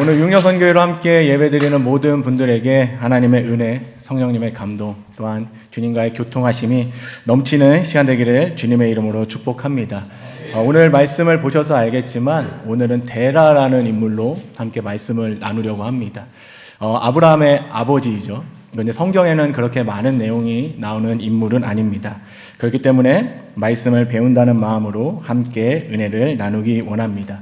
오늘 융려선교회로 함께 예배드리는 모든 분들에게 하나님의 은혜, 성령님의 감동, 또한 주님과의 교통하심이 넘치는 시간 되기를 주님의 이름으로 축복합니다. 오늘 말씀을 보셔서 알겠지만 오늘은 데라라는 인물로 함께 말씀을 나누려고 합니다. 아브라함의 아버지이죠. 그런데 성경에는 그렇게 많은 내용이 나오는 인물은 아닙니다. 그렇기 때문에 말씀을 배운다는 마음으로 함께 은혜를 나누기 원합니다.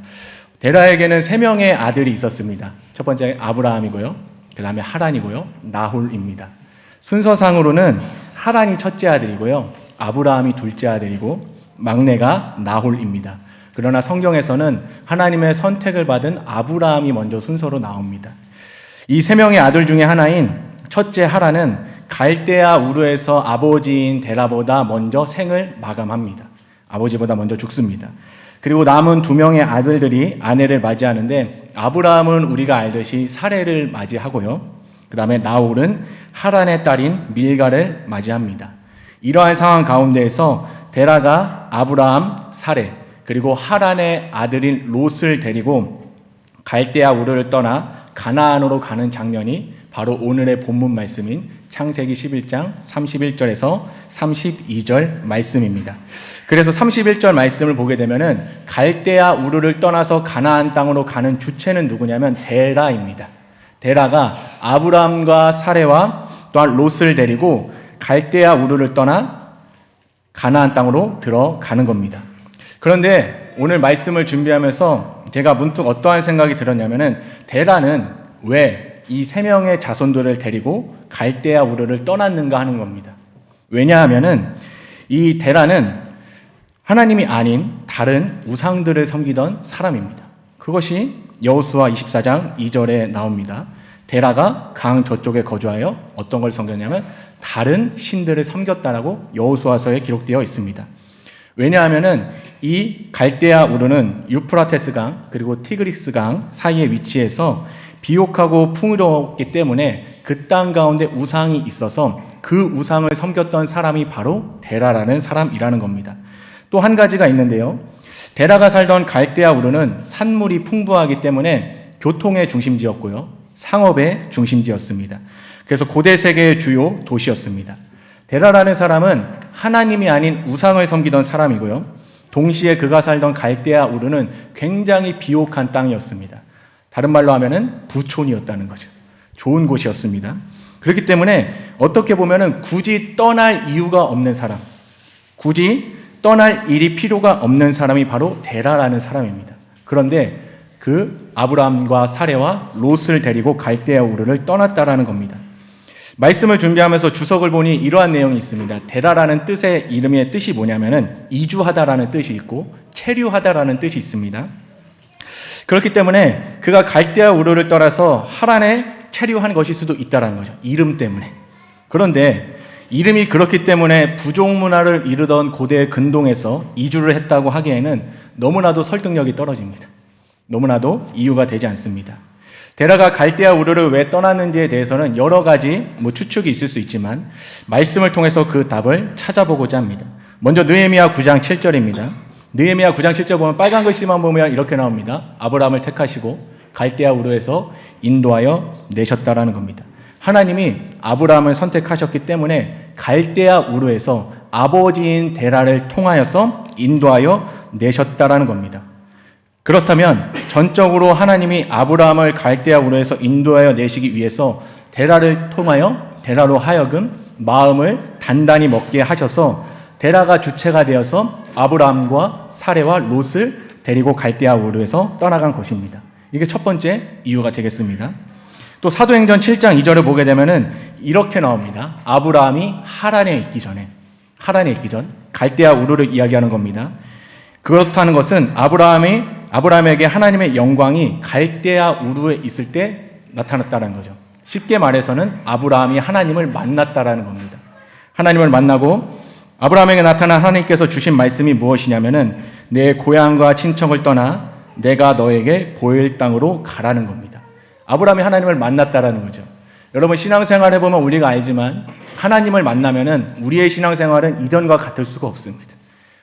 데라에게는 3명의 아들이 있었습니다. 첫 번째 아브라함이고요. 그 다음에 하란이고요. 나홀입니다. 순서상으로는 하란이 첫째 아들이고요. 아브라함이 둘째 아들이고 막내가 나홀입니다. 그러나 성경에서는 하나님의 선택을 받은 아브라함이 먼저 순서로 나옵니다. 이 3명의 아들 중에 하나인 첫째 하란은 갈대아 우르에서 아버지인 데라보다 먼저 생을 마감합니다. 아버지보다 먼저 죽습니다. 그리고 남은 2명의 아들들이 아내를 맞이하는데 아브라함은 우리가 알듯이 사레를 맞이하고요. 그 다음에 나홀은 하란의 딸인 밀가를 맞이합니다. 이러한 상황 가운데에서 데라가 아브라함, 사레 그리고 하란의 아들인 롯을 데리고 갈대아 우르를 떠나 가나안으로 가는 장면이 바로 오늘의 본문 말씀인 창세기 11장 31절에서 32절 말씀입니다. 그래서 31절 말씀을 보게 되면은 갈대아 우르를 떠나서 가나안 땅으로 가는 주체는 누구냐면 데라입니다. 데라가 아브라함과 사레와 또한 롯을 데리고 갈대아 우르를 떠나 가나안 땅으로 들어가는 겁니다. 그런데 오늘 말씀을 준비하면서 제가 문득 어떠한 생각이 들었냐면은 데라는 왜 이 3명의 자손들을 데리고 갈대아 우르를 떠났는가 하는 겁니다. 왜냐하면은 이 데라는 하나님이 아닌 다른 우상들을 섬기던 사람입니다. 그것이 여호수아 24장 2절에 나옵니다. 데라가 강 저쪽에 거주하여 어떤 걸 섬겼냐면 다른 신들을 섬겼다라고 여호수아서에 기록되어 있습니다. 왜냐하면은 이 갈대아 우르는 유프라테스 강 그리고 티그리스 강 사이에 위치해서 비옥하고 풍요롭기 때문에 그 땅 가운데 우상이 있어서 그 우상을 섬겼던 사람이 바로 데라라는 사람이라는 겁니다. 또 한 가지가 있는데요. 데라가 살던 갈대아 우르는 산물이 풍부하기 때문에 교통의 중심지였고요. 상업의 중심지였습니다. 그래서 고대 세계의 주요 도시였습니다. 데라라는 사람은 하나님이 아닌 우상을 섬기던 사람이고요. 동시에 그가 살던 갈대아 우르는 굉장히 비옥한 땅이었습니다. 다른 말로 하면은 부촌이었다는 거죠. 좋은 곳이었습니다. 그렇기 때문에 어떻게 보면은 굳이 떠날 이유가 없는 사람, 굳이 떠날 일이 필요가 없는 사람이 바로 데라라는 사람입니다. 그런데 그 아브라함과 사레와 롯을 데리고 갈대아 우르를 떠났다라는 겁니다. 말씀을 준비하면서 주석을 보니 이러한 내용이 있습니다. 데라라는 뜻의 이름의 뜻이 뭐냐면은 이주하다라는 뜻이 있고 체류하다라는 뜻이 있습니다. 그렇기 때문에 그가 갈대아 우르를 떠나서 하란에 체류한 것일 수도 있다라는 거죠. 이름 때문에. 그런데 이름이 그렇기 때문에 부족 문화를 이루던 고대 근동에서 이주를 했다고 하기에는 너무나도 설득력이 떨어집니다. 너무나도 이유가 되지 않습니다. 데라가 갈대아 우르를 왜 떠났는지에 대해서는 여러 가지 추측이 있을 수 있지만 말씀을 통해서 그 답을 찾아보고자 합니다. 먼저 느헤미야 9장 7절입니다. 느헤미야 9장 7절 보면 빨간 글씨만 보면 이렇게 나옵니다. 아브라함을 택하시고 갈대아 우르에서 인도하여 내셨다라는 겁니다. 하나님이 아브라함을 선택하셨기 때문에 갈대아 우르에서 아버지인 데라를 통하여서 인도하여 내셨다라는 겁니다. 그렇다면 전적으로 하나님이 아브라함을 갈대아 우르에서 인도하여 내시기 위해서 데라를 통하여 데라로 하여금 마음을 단단히 먹게 하셔서 데라가 주체가 되어서 아브라함과 사레와 롯을 데리고 갈대아 우르에서 떠나간 것입니다. 이게 첫 번째 이유가 되겠습니다. 또 사도행전 7장 2절을 보게 되면은 이렇게 나옵니다. 아브라함이 하란에 있기 전 갈대아 우르를 이야기하는 겁니다. 그렇다는 것은 아브라함에게 하나님의 영광이 갈대아 우르에 있을 때 나타났다는 거죠. 쉽게 말해서는 아브라함이 하나님을 만났다라는 겁니다. 하나님을 만나고 아브라함에게 나타난 하나님께서 주신 말씀이 무엇이냐면은 내 고향과 친척을 떠나 내가 너에게 보일 땅으로 가라는 겁니다. 아브라함이 하나님을 만났다라는 거죠. 여러분 신앙생활 해보면 우리가 알지만 하나님을 만나면은 우리의 신앙생활은 이전과 같을 수가 없습니다.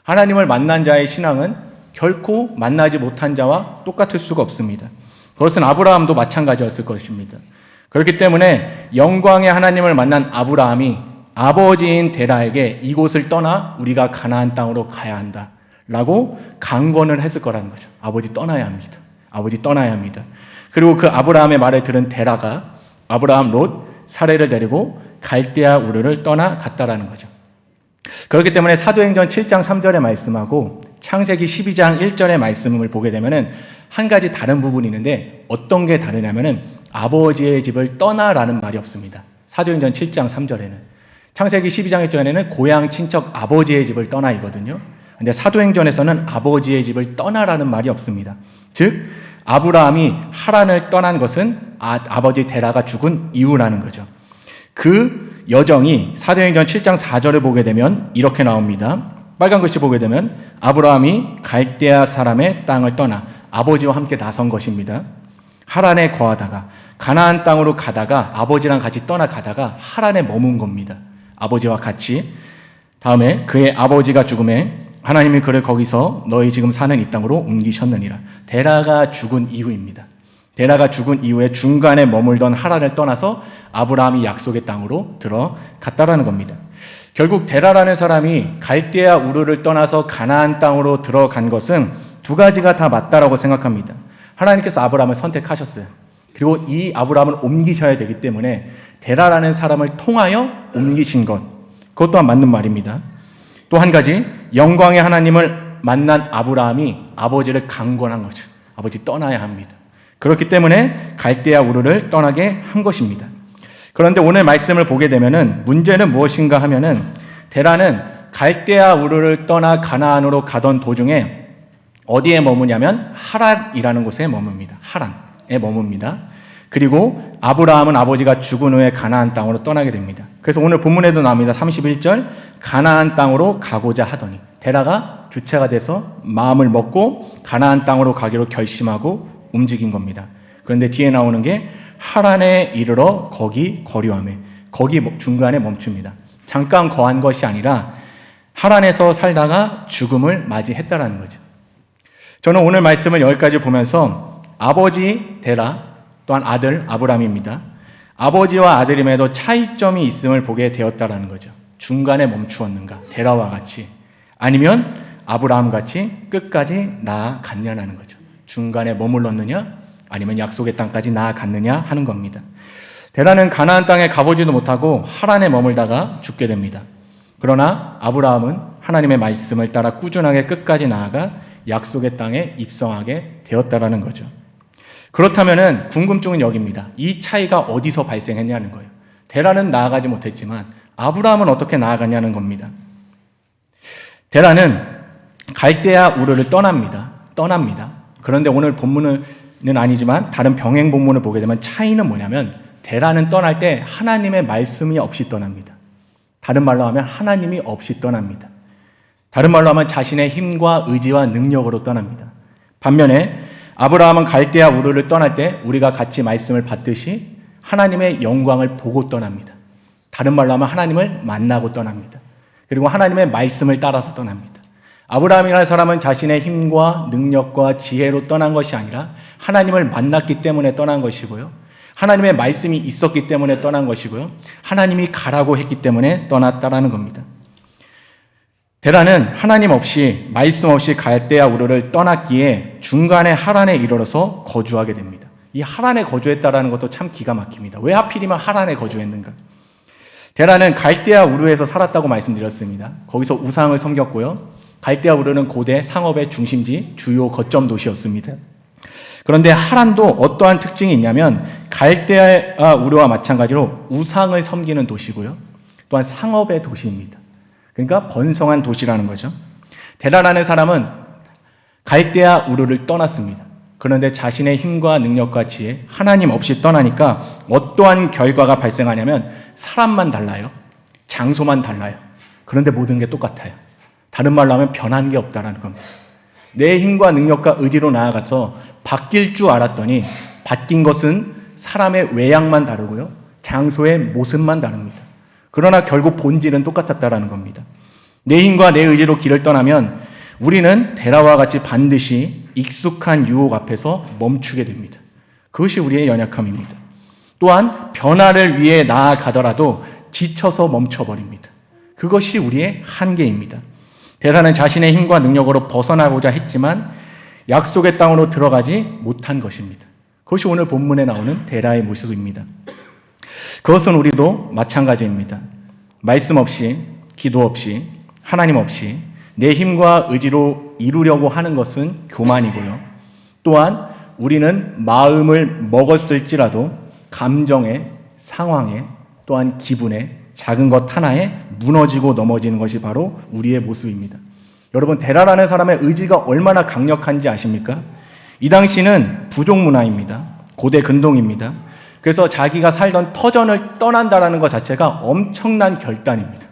하나님을 만난 자의 신앙은 결코 만나지 못한 자와 똑같을 수가 없습니다. 그것은 아브라함도 마찬가지였을 것입니다. 그렇기 때문에 영광의 하나님을 만난 아브라함이 아버지인 데라에게 이곳을 떠나 우리가 가나안 땅으로 가야 한다 라고 강권을 했을 거라는 거죠. 아버지 떠나야 합니다. 아버지 떠나야 합니다. 그리고 그 아브라함의 말을 들은 데라가 아브라함, 롯, 사레를 데리고 갈대아 우르를 떠나 갔다라는 거죠. 그렇기 때문에 사도행전 7장 3절의 말씀하고 창세기 12장 1절의 말씀을 보게 되면은 한 가지 다른 부분이 있는데 어떤 게 다르냐면은 아버지의 집을 떠나라는 말이 없습니다. 사도행전 7장 3절에는. 창세기 12장 1절에는 고향 친척 아버지의 집을 떠나이거든요. 근데 사도행전에서는 아버지의 집을 떠나라는 말이 없습니다. 즉 아브라함이 하란을 떠난 것은 아버지 데라가 죽은 이후라는 거죠. 그 여정이 사도행전 7장 4절을 보게 되면 이렇게 나옵니다. 빨간 글씨 보게 되면 아브라함이 갈대아 사람의 땅을 떠나 아버지와 함께 나선 것입니다. 하란에 거하다가 가나안 땅으로 가다가 아버지랑 같이 떠나가다가 하란에 머문 겁니다. 아버지와 같이. 다음에 그의 아버지가 죽음에 하나님이 그를 거기서 너희 지금 사는 이 땅으로 옮기셨느니라. 데라가 죽은 이후입니다. 데라가 죽은 이후에 중간에 머물던 하란을 떠나서 아브라함이 약속의 땅으로 들어갔다라는 겁니다. 결국 데라라는 사람이 갈대아 우르를 떠나서 가나안 땅으로 들어간 것은 두 가지가 다 맞다라고 생각합니다. 하나님께서 아브라함을 선택하셨어요. 그리고 이 아브라함을 옮기셔야 되기 때문에 데라라는 사람을 통하여 옮기신 것, 그것 또한 맞는 말입니다. 또 한 가지, 영광의 하나님을 만난 아브라함이 아버지를 강권한 거죠. 아버지 떠나야 합니다. 그렇기 때문에 갈대아 우르를 떠나게 한 것입니다. 그런데 오늘 말씀을 보게 되면은 문제는 무엇인가 하면은 데라는 갈대아 우르를 떠나 가나안으로 가던 도중에 어디에 머무냐면 하란이라는 곳에 머뭅니다. 하란에 머뭅니다. 그리고 아브라함은 아버지가 죽은 후에 가나안 땅으로 떠나게 됩니다. 그래서 오늘 본문에도 나옵니다. 31절 가나안 땅으로 가고자 하더니 데라가 주체가 돼서 마음을 먹고 가나안 땅으로 가기로 결심하고 움직인 겁니다. 그런데 뒤에 나오는 게 하란에 이르러 거기 거류하매 거기 중간에 멈춥니다. 잠깐 거한 것이 아니라 하란에서 살다가 죽음을 맞이했다라는 거죠. 저는 오늘 말씀을 여기까지 보면서 아버지 데라 또한 아들 아브라함입니다. 아버지와 아들임에도 차이점이 있음을 보게 되었다라는 거죠. 중간에 멈추었는가? 데라와 같이. 아니면 아브라함 같이 끝까지 나아갔냐는 거죠. 중간에 머물렀느냐? 아니면 약속의 땅까지 나아갔느냐 하는 겁니다. 데라는 가나안 땅에 가보지도 못하고 하란에 머물다가 죽게 됩니다. 그러나 아브라함은 하나님의 말씀을 따라 꾸준하게 끝까지 나아가 약속의 땅에 입성하게 되었다라는 거죠. 그렇다면은 궁금증은 여기입니다. 이 차이가 어디서 발생했냐는 거예요. 데라는 나아가지 못했지만 아브라함은 어떻게 나아갔냐는 겁니다. 데라는 갈대아 우르를 떠납니다. 그런데 오늘 본문은 아니지만 다른 병행 본문을 보게 되면 차이는 뭐냐면 데라는 떠날 때 하나님의 말씀이 없이 떠납니다. 다른 말로 하면 하나님이 없이 떠납니다. 다른 말로 하면 자신의 힘과 의지와 능력으로 떠납니다. 반면에 아브라함은 갈대아 우르를 떠날 때 우리가 같이 말씀을 받듯이 하나님의 영광을 보고 떠납니다. 다른 말로 하면 하나님을 만나고 떠납니다. 그리고 하나님의 말씀을 따라서 떠납니다. 아브라함이라는 사람은 자신의 힘과 능력과 지혜로 떠난 것이 아니라 하나님을 만났기 때문에 떠난 것이고요. 하나님의 말씀이 있었기 때문에 떠난 것이고요. 하나님이 가라고 했기 때문에 떠났다라는 겁니다. 데라는 하나님 없이 말씀 없이 갈대아 우르를 떠났기에 중간에 하란에 이르러서 거주하게 됩니다. 이 하란에 거주했다라는 것도 참 기가 막힙니다. 왜 하필이면 하란에 거주했는가? 데라는 갈대아 우르에서 살았다고 말씀드렸습니다. 거기서 우상을 섬겼고요. 갈대아 우르는 고대 상업의 중심지, 주요 거점 도시였습니다. 그런데 하란도 어떠한 특징이 있냐면 갈대아 우르와 마찬가지로 우상을 섬기는 도시고요. 또한 상업의 도시입니다. 그러니까 번성한 도시라는 거죠. 데라라는 사람은 갈대아 우르를 떠났습니다. 그런데 자신의 힘과 능력과 지혜, 하나님 없이 떠나니까 어떠한 결과가 발생하냐면 사람만 달라요. 장소만 달라요. 그런데 모든 게 똑같아요. 다른 말로 하면 변한 게 없다는 겁니다. 내 힘과 능력과 의지로 나아가서 바뀔 줄 알았더니 바뀐 것은 사람의 외양만 다르고요. 장소의 모습만 다릅니다. 그러나 결국 본질은 똑같았다는 겁니다. 내 힘과 내 의지로 길을 떠나면 우리는 데라와 같이 반드시 익숙한 유혹 앞에서 멈추게 됩니다. 그것이 우리의 연약함입니다. 또한 변화를 위해 나아가더라도 지쳐서 멈춰버립니다. 그것이 우리의 한계입니다. 데라는 자신의 힘과 능력으로 벗어나고자 했지만 약속의 땅으로 들어가지 못한 것입니다. 그것이 오늘 본문에 나오는 데라의 모습입니다. 그것은 우리도 마찬가지입니다. 말씀 없이, 기도 없이, 하나님 없이 내 힘과 의지로 이루려고 하는 것은 교만이고요. 또한 우리는 마음을 먹었을지라도 감정에, 상황에, 또한 기분에, 작은 것 하나에 무너지고 넘어지는 것이 바로 우리의 모습입니다. 여러분, 데라라는 사람의 의지가 얼마나 강력한지 아십니까? 이 당시는 부족 문화입니다. 고대 근동입니다. 그래서 자기가 살던 터전을 떠난다라는 것 자체가 엄청난 결단입니다.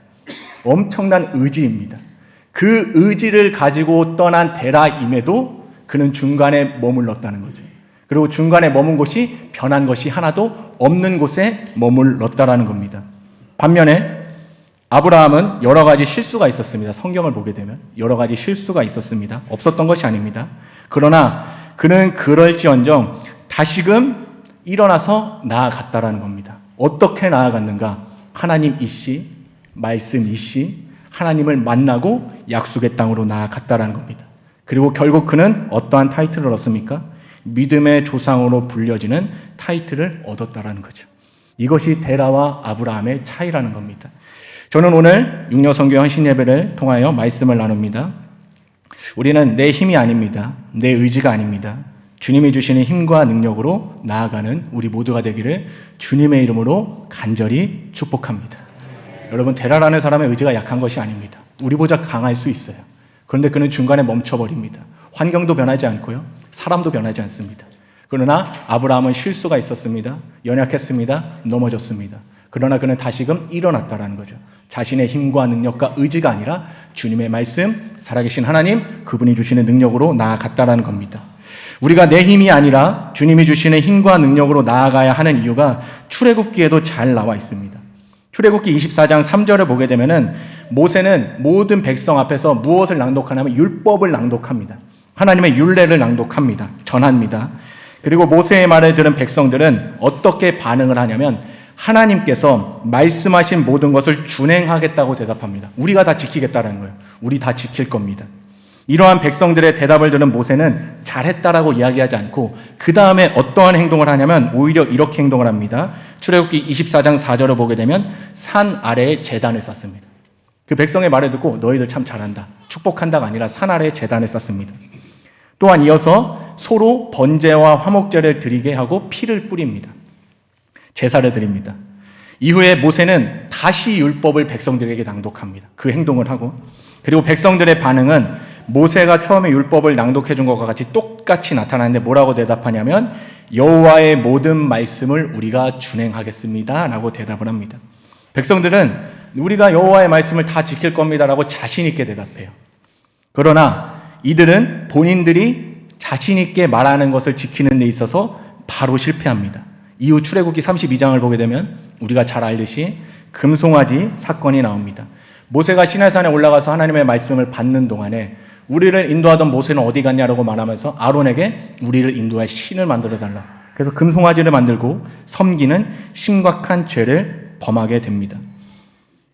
엄청난 의지입니다. 그 의지를 가지고 떠난 데라임에도 그는 중간에 머물렀다는 거죠. 그리고 중간에 머문 곳이 변한 것이 하나도 없는 곳에 머물렀다라는 겁니다. 반면에 아브라함은 여러 가지 실수가 있었습니다. 성경을 보게 되면 여러 가지 실수가 있었습니다. 없었던 것이 아닙니다. 그러나 그는 그럴지언정 다시금 일어나서 나아갔다라는 겁니다. 어떻게 나아갔는가? 하나님 이씨, 말씀 이씨, 하나님을 만나고 약속의 땅으로 나아갔다라는 겁니다. 그리고 결국 그는 어떠한 타이틀을 얻습니까? 믿음의 조상으로 불려지는 타이틀을 얻었다라는 거죠. 이것이 데라와 아브라함의 차이라는 겁니다. 저는 오늘 육려선교 헌신예배를 통하여 말씀을 나눕니다. 우리는 내 힘이 아닙니다. 내 의지가 아닙니다. 주님이 주시는 힘과 능력으로 나아가는 우리 모두가 되기를 주님의 이름으로 간절히 축복합니다. 여러분, 데라라는 사람의 의지가 약한 것이 아닙니다. 우리보다 강할 수 있어요. 그런데 그는 중간에 멈춰버립니다. 환경도 변하지 않고요. 사람도 변하지 않습니다. 그러나 아브라함은 실수가 있었습니다. 연약했습니다. 넘어졌습니다. 그러나 그는 다시금 일어났다라는 거죠. 자신의 힘과 능력과 의지가 아니라 주님의 말씀, 살아계신 하나님, 그분이 주시는 능력으로 나아갔다라는 겁니다. 우리가 내 힘이 아니라 주님이 주시는 힘과 능력으로 나아가야 하는 이유가 출애굽기에도 잘 나와 있습니다. 출애굽기 24장 3절을 보게 되면은 모세는 모든 백성 앞에서 무엇을 낭독하냐면 율법을 낭독합니다. 하나님의 율례를 낭독합니다. 전합니다. 그리고 모세의 말을 들은 백성들은 어떻게 반응을 하냐면 하나님께서 말씀하신 모든 것을 준행하겠다고 대답합니다. 우리가 다 지키겠다는 거예요. 우리 다 지킬 겁니다. 이러한 백성들의 대답을 들은 모세는 잘했다라고 이야기하지 않고 그 다음에 어떠한 행동을 하냐면 오히려 이렇게 행동을 합니다. 출애굽기 24장 4절을 보게 되면 산 아래에 제단을 쌓습니다. 그 백성의 말을 듣고 너희들 참 잘한다, 축복한다가 아니라 산 아래에 제단을 쌓습니다. 또한 이어서 소로 번제와 화목제를 드리게 하고 피를 뿌립니다. 제사를 드립니다. 이후에 모세는 다시 율법을 백성들에게 낭독합니다. 그 행동을 하고, 그리고 백성들의 반응은 모세가 처음에 율법을 낭독해 준 것과 같이 똑같이 나타나는데 뭐라고 대답하냐면 여호와의 모든 말씀을 우리가 준행하겠습니다 라고 대답을 합니다. 백성들은 우리가 여호와의 말씀을 다 지킬 겁니다 라고 자신 있게 대답해요. 그러나 이들은 본인들이 자신 있게 말하는 것을 지키는 데 있어서 바로 실패합니다. 이후 출애굽기 32장을 보게 되면 우리가 잘 알듯이 금송아지 사건이 나옵니다. 모세가 시내산에 올라가서 하나님의 말씀을 받는 동안에 우리를 인도하던 모세는 어디 갔냐라고 말하면서 아론에게 우리를 인도할 신을 만들어달라. 그래서 금송아지를 만들고 섬기는 심각한 죄를 범하게 됩니다.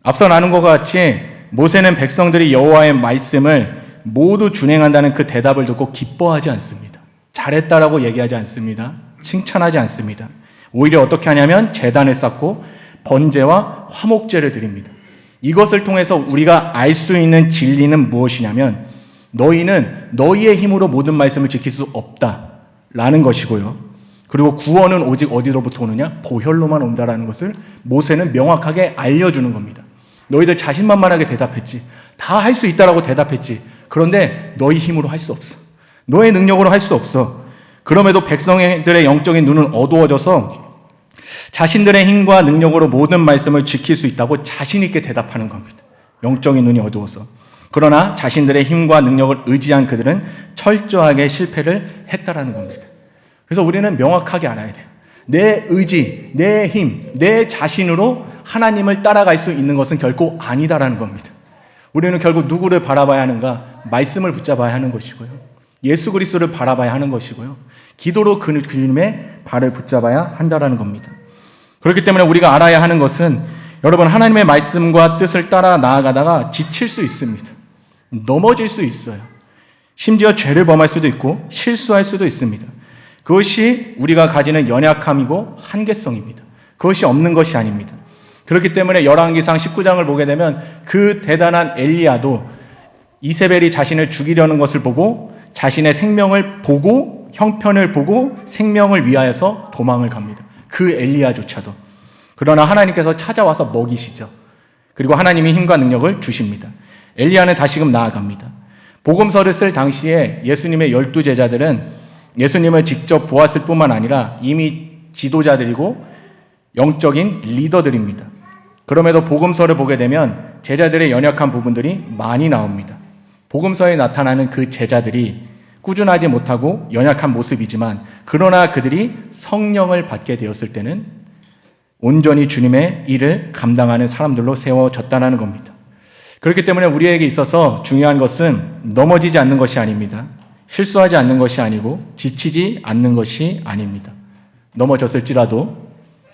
앞서 나눈 것과 같이 모세는 백성들이 여호와의 말씀을 모두 준행한다는 그 대답을 듣고 기뻐하지 않습니다. 잘했다라고 얘기하지 않습니다. 칭찬하지 않습니다. 오히려 어떻게 하냐면 제단을 쌓고 번제와 화목제를 드립니다. 이것을 통해서 우리가 알 수 있는 진리는 무엇이냐면 너희는 너희의 힘으로 모든 말씀을 지킬 수 없다라는 것이고요. 그리고 구원은 오직 어디로부터 오느냐? 보혈로만 온다라는 것을 모세는 명확하게 알려주는 겁니다. 너희들 자신만만하게 대답했지. 다 할 수 있다라고 대답했지. 그런데 너희 힘으로 할 수 없어. 너의 능력으로 할 수 없어. 그럼에도 백성들의 영적인 눈은 어두워져서 자신들의 힘과 능력으로 모든 말씀을 지킬 수 있다고 자신 있게 대답하는 겁니다. 영적인 눈이 어두워서. 그러나 자신들의 힘과 능력을 의지한 그들은 철저하게 실패를 했다라는 겁니다. 그래서 우리는 명확하게 알아야 돼요. 내 의지, 내 힘, 내 자신으로 하나님을 따라갈 수 있는 것은 결코 아니다라는 겁니다. 우리는 결국 누구를 바라봐야 하는가? 말씀을 붙잡아야 하는 것이고요. 예수 그리스도를 바라봐야 하는 것이고요. 기도로 그 주님의 발을 붙잡아야 한다라는 겁니다. 그렇기 때문에 우리가 알아야 하는 것은 여러분 하나님의 말씀과 뜻을 따라 나아가다가 지칠 수 있습니다. 넘어질 수 있어요. 심지어 죄를 범할 수도 있고 실수할 수도 있습니다. 그것이 우리가 가지는 연약함이고 한계성입니다. 그것이 없는 것이 아닙니다. 그렇기 때문에 열왕기상 19장을 보게 되면 그 대단한 엘리야도 이세벨이 자신을 죽이려는 것을 보고 자신의 생명을 보고 형편을 보고 생명을 위하여서 도망을 갑니다. 그 엘리야조차도. 그러나 하나님께서 찾아와서 먹이시죠. 그리고 하나님이 힘과 능력을 주십니다. 엘리야는 다시금 나아갑니다. 복음서를 쓸 당시에 예수님의 12제자들은 예수님을 직접 보았을 뿐만 아니라 이미 지도자들이고 영적인 리더들입니다. 그럼에도 복음서를 보게 되면 제자들의 연약한 부분들이 많이 나옵니다. 복음서에 나타나는 그 제자들이 꾸준하지 못하고 연약한 모습이지만 그러나 그들이 성령을 받게 되었을 때는 온전히 주님의 일을 감당하는 사람들로 세워졌다는 겁니다. 그렇기 때문에 우리에게 있어서 중요한 것은 넘어지지 않는 것이 아닙니다. 실수하지 않는 것이 아니고 지치지 않는 것이 아닙니다. 넘어졌을지라도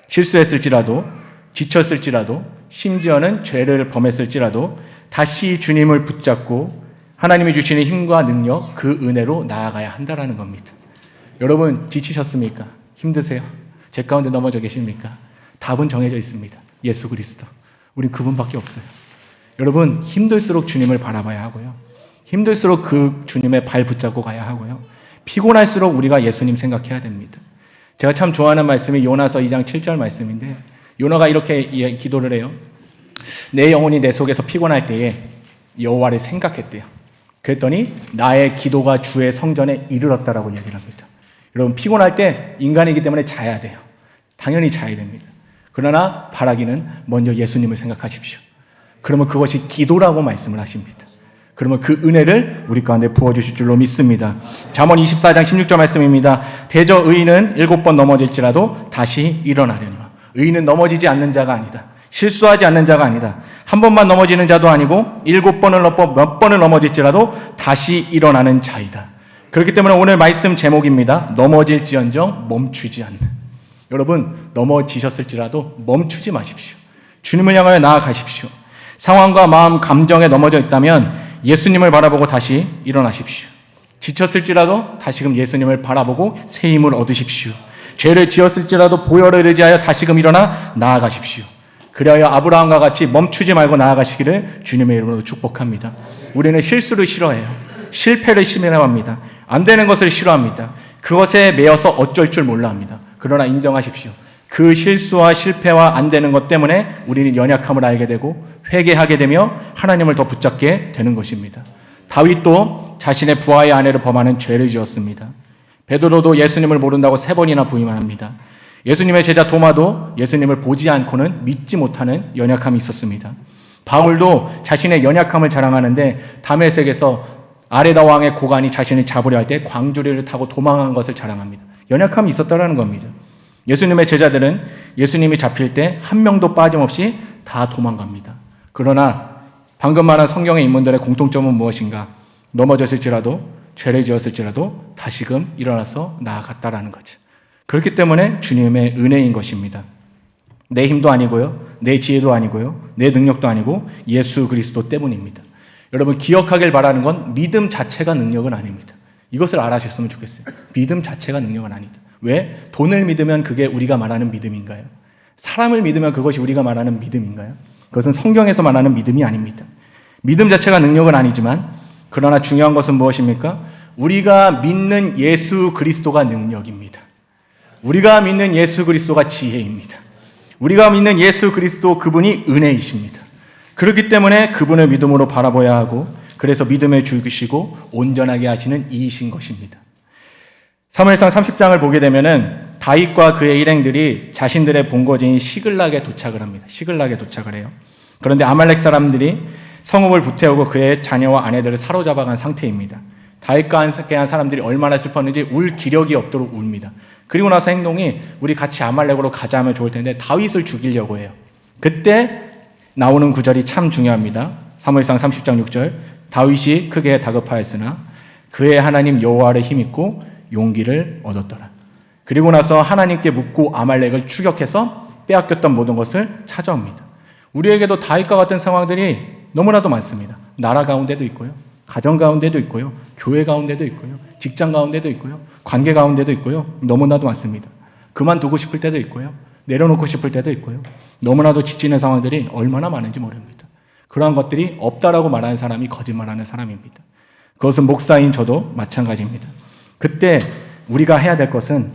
실수했을지라도 지쳤을지라도 심지어는 죄를 범했을지라도 다시 주님을 붙잡고 하나님이 주시는 힘과 능력, 그 은혜로 나아가야 한다는 겁니다. 여러분 지치셨습니까? 힘드세요? 제 가운데 넘어져 계십니까? 답은 정해져 있습니다. 예수 그리스도. 우린 그분밖에 없어요. 여러분 힘들수록 주님을 바라봐야 하고요. 힘들수록 그 주님의 발 붙잡고 가야 하고요. 피곤할수록 우리가 예수님 생각해야 됩니다. 제가 참 좋아하는 말씀이 요나서 2장 7절 말씀인데 요나가 이렇게 기도를 해요. 내 영혼이 내 속에서 피곤할 때에 여호와를 생각했대요. 그랬더니 나의 기도가 주의 성전에 이르렀다라고 얘기를 합니다. 여러분 피곤할 때 인간이기 때문에 자야 돼요. 당연히 자야 됩니다. 그러나 바라기는 먼저 예수님을 생각하십시오. 그러면 그것이 기도라고 말씀을 하십니다. 그러면 그 은혜를 우리 가운데 부어주실 줄로 믿습니다. 잠언 24장 16절 말씀입니다. 대저 의인은 7번 넘어질지라도 다시 일어나려니와. 의인은 넘어지지 않는 자가 아니다. 실수하지 않는 자가 아니다. 한 번만 넘어지는 자도 아니고 7번을 몇 번을 넘어질지라도 다시 일어나는 자이다. 그렇기 때문에 오늘 말씀 제목입니다. 넘어질지언정 멈추지 않는. 여러분 넘어지셨을지라도 멈추지 마십시오. 주님을 향하여 나아가십시오. 상황과 마음, 감정에 넘어져 있다면 예수님을 바라보고 다시 일어나십시오. 지쳤을지라도 다시금 예수님을 바라보고 새 힘을 얻으십시오. 죄를 지었을지라도 보혈을 의지하여 다시금 일어나 나아가십시오. 그리하여 아브라함과 같이 멈추지 말고 나아가시기를 주님의 이름으로 축복합니다. 우리는 실수를 싫어해요. 실패를 싫어합니다. 안 되는 것을 싫어합니다. 그것에 매여서 어쩔 줄 몰라 합니다. 그러나 인정하십시오. 그 실수와 실패와 안 되는 것 때문에 우리는 연약함을 알게 되고 회개하게 되며 하나님을 더 붙잡게 되는 것입니다. 다윗도 자신의 부하의 아내를 범하는 죄를 지었습니다. 베드로도 예수님을 모른다고 3번이나 부인을 합니다. 예수님의 제자 도마도 예수님을 보지 않고는 믿지 못하는 연약함이 있었습니다. 바울도 자신의 연약함을 자랑하는데 다메섹에서 아레다 왕의 고관이 자신을 잡으려 할 때 광주리를 타고 도망한 것을 자랑합니다. 연약함이 있었다는 겁니다. 예수님의 제자들은 예수님이 잡힐 때 한 명도 빠짐없이 다 도망갑니다. 그러나 방금 말한 성경의 인물들의 공통점은 무엇인가? 넘어졌을지라도 죄를 지었을지라도 다시금 일어나서 나아갔다라는 거죠. 그렇기 때문에 주님의 은혜인 것입니다. 내 힘도 아니고요. 내 지혜도 아니고요. 내 능력도 아니고 예수 그리스도 때문입니다. 여러분 기억하길 바라는 건 믿음 자체가 능력은 아닙니다. 이것을 알아주셨으면 좋겠어요. 믿음 자체가 능력은 아니다. 왜? 돈을 믿으면 그게 우리가 말하는 믿음인가요? 사람을 믿으면 그것이 우리가 말하는 믿음인가요? 그것은 성경에서 말하는 믿음이 아닙니다. 믿음 자체가 능력은 아니지만 그러나 중요한 것은 무엇입니까? 우리가 믿는 예수 그리스도가 능력입니다. 우리가 믿는 예수 그리스도가 지혜입니다. 우리가 믿는 예수 그리스도 그분이 은혜이십니다. 그렇기 때문에 그분을 믿음으로 바라봐야 하고 그래서 믿음을 주시고 온전하게 하시는 이이신 것입니다. 사무엘상 30장을 보게 되면은 다윗과 그의 일행들이 자신들의 본거지인 시글락에 도착을 합니다. 시글락에 도착을 해요. 그런데 아말렉 사람들이 성읍을 불태우고 그의 자녀와 아내들을 사로잡아간 상태입니다. 다윗과 함께한 사람들이 얼마나 슬펐는지 울 기력이 없도록 웁니다. 그리고 나서 행동이 우리 같이 아말렉으로 가자 하면 좋을 텐데 다윗을 죽이려고 해요. 그때 나오는 구절이 참 중요합니다. 사무엘상 30장 6절 다윗이 크게 다급하였으나 그의 하나님 여호와를 힘입고 용기를 얻었더라. 그리고 나서 하나님께 묻고 아말렉을 추격해서 빼앗겼던 모든 것을 찾아옵니다. 우리에게도 다윗과 같은 상황들이 너무나도 많습니다. 나라 가운데도 있고요. 가정 가운데도 있고요. 교회 가운데도 있고요. 직장 가운데도 있고요. 관계 가운데도 있고요. 너무나도 많습니다. 그만두고 싶을 때도 있고요. 내려놓고 싶을 때도 있고요. 너무나도 지치는 상황들이 얼마나 많은지 모릅니다. 그러한 것들이 없다라고 말하는 사람이 거짓말하는 사람입니다. 그것은 목사인 저도 마찬가지입니다. 그때 우리가 해야 될 것은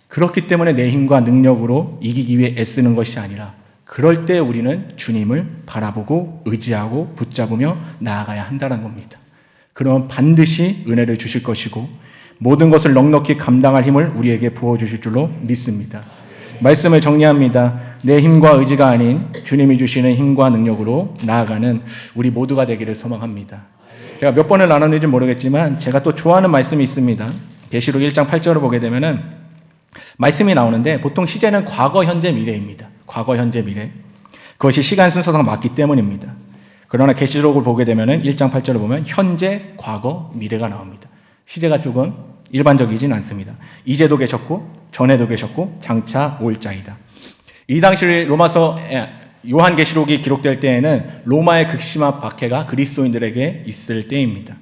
그렇기 때문에 내 힘과 능력으로 이기기 위해 애쓰는 것이 아니라 그럴 때 우리는 주님을 바라보고 의지하고 붙잡으며 나아가야 한다는 겁니다. 그럼 반드시 은혜를 주실 것이고 모든 것을 넉넉히 감당할 힘을 우리에게 부어주실 줄로 믿습니다. 말씀을 정리합니다. 내 힘과 의지가 아닌 주님이 주시는 힘과 능력으로 나아가는 우리 모두가 되기를 소망합니다. 제가 몇 번을 나눴는지 모르겠지만 제가 또 좋아하는 말씀이 있습니다. 계시록 1장 8절을 보게 되면은 말씀이 나오는데 보통 시제는 과거, 현재, 미래입니다. 과거, 현재, 미래. 그것이 시간 순서가 맞기 때문입니다. 그러나 계시록을 보게 되면은 1장 8절을 보면 현재, 과거, 미래가 나옵니다. 시제가 조금 일반적이진 않습니다. 이제도 계셨고 전에도 계셨고 장차 올 자이다. 이 당시 로마서 요한계시록이 기록될 때에는 로마의 극심한 박해가 그리스도인들에게 있을 때입니다.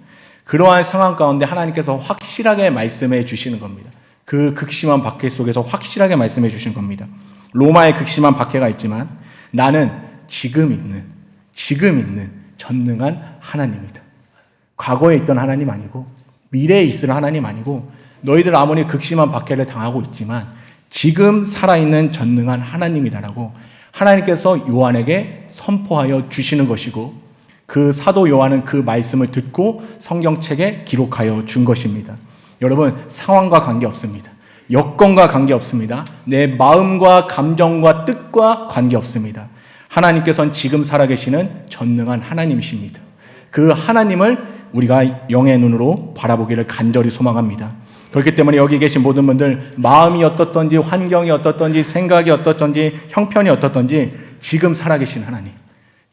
그러한 상황 가운데 하나님께서 확실하게 말씀해 주시는 겁니다. 그 극심한 박해 속에서 확실하게 말씀해 주신 겁니다. 로마의 극심한 박해가 있지만 나는 지금 있는 전능한 하나님이다. 과거에 있던 하나님 아니고 미래에 있을 하나님 아니고 너희들 아무리 극심한 박해를 당하고 있지만 지금 살아있는 전능한 하나님이다라고 하나님께서 요한에게 선포하여 주시는 것이고 그 사도 요한은 그 말씀을 듣고 성경책에 기록하여 준 것입니다. 여러분, 상황과 관계없습니다. 여건과 관계없습니다. 내 마음과 감정과 뜻과 관계없습니다. 하나님께서는 지금 살아계시는 전능한 하나님이십니다. 그 하나님을 우리가 영의 눈으로 바라보기를 간절히 소망합니다. 그렇기 때문에 여기 계신 모든 분들 마음이 어떻든지 환경이 어떻든지 생각이 어떻든지 형편이 어떻든지 지금 살아계신 하나님,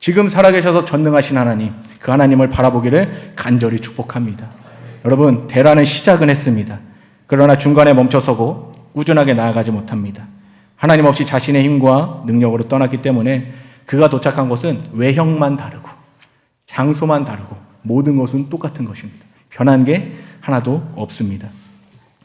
지금 살아계셔서 전능하신 하나님, 그 하나님을 바라보기를 간절히 축복합니다. 여러분, 대란은 시작은 했습니다. 그러나 중간에 멈춰서고 꾸준하게 나아가지 못합니다. 하나님 없이 자신의 힘과 능력으로 떠났기 때문에 그가 도착한 곳은 외형만 다르고 장소만 다르고 모든 것은 똑같은 것입니다. 변한 게 하나도 없습니다.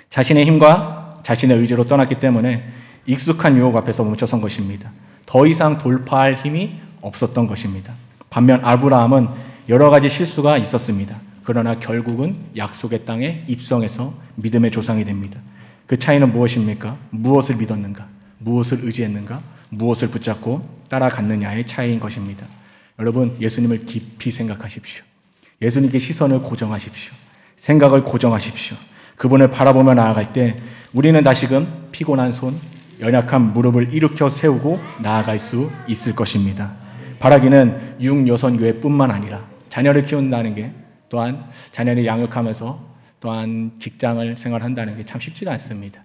자신의 힘과 자신의 의지로 떠났기 때문에 익숙한 유혹 앞에서 멈춰선 것입니다. 더 이상 돌파할 힘이 없었던 것입니다. 반면 아브라함은 여러 가지 실수가 있었습니다. 그러나 결국은 약속의 땅에 입성해서 믿음의 조상이 됩니다. 그 차이는 무엇입니까? 무엇을 믿었는가? 무엇을 의지했는가? 무엇을 붙잡고 따라갔느냐의 차이인 것입니다. 여러분, 예수님을 깊이 생각하십시오. 예수님께 시선을 고정하십시오. 생각을 고정하십시오. 그분을 바라보며 나아갈 때 우리는 다시금 피곤한 손, 연약한 무릎을 일으켜 세우고 나아갈 수 있을 것입니다. 바라기는 육여선교회뿐만 아니라 자녀를 키운다는 게 또한 자녀를 양육하면서 또한 직장을 생활한다는 게 참 쉽지가 않습니다.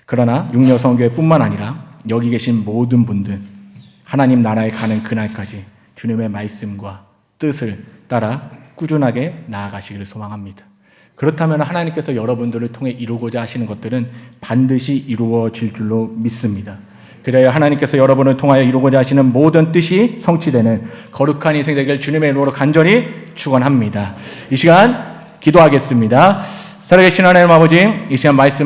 그러나 육여선교회뿐만 아니라 여기 계신 모든 분들 하나님 나라에 가는 그날까지 주님의 말씀과 뜻을 따라 꾸준하게 나아가시기를 소망합니다. 그렇다면 하나님께서 여러분들을 통해 이루고자 하시는 것들은 반드시 이루어질 줄로 믿습니다. 그래야 하나님께서 여러분을 통하여 이루고자 하시는 모든 뜻이 성취되는 거룩한 인생 되기를 주님의 이름으로 간절히 축원합니다. 이 시간 기도하겠습니다. 살아계신 하나님 아버지, 이 시간 말씀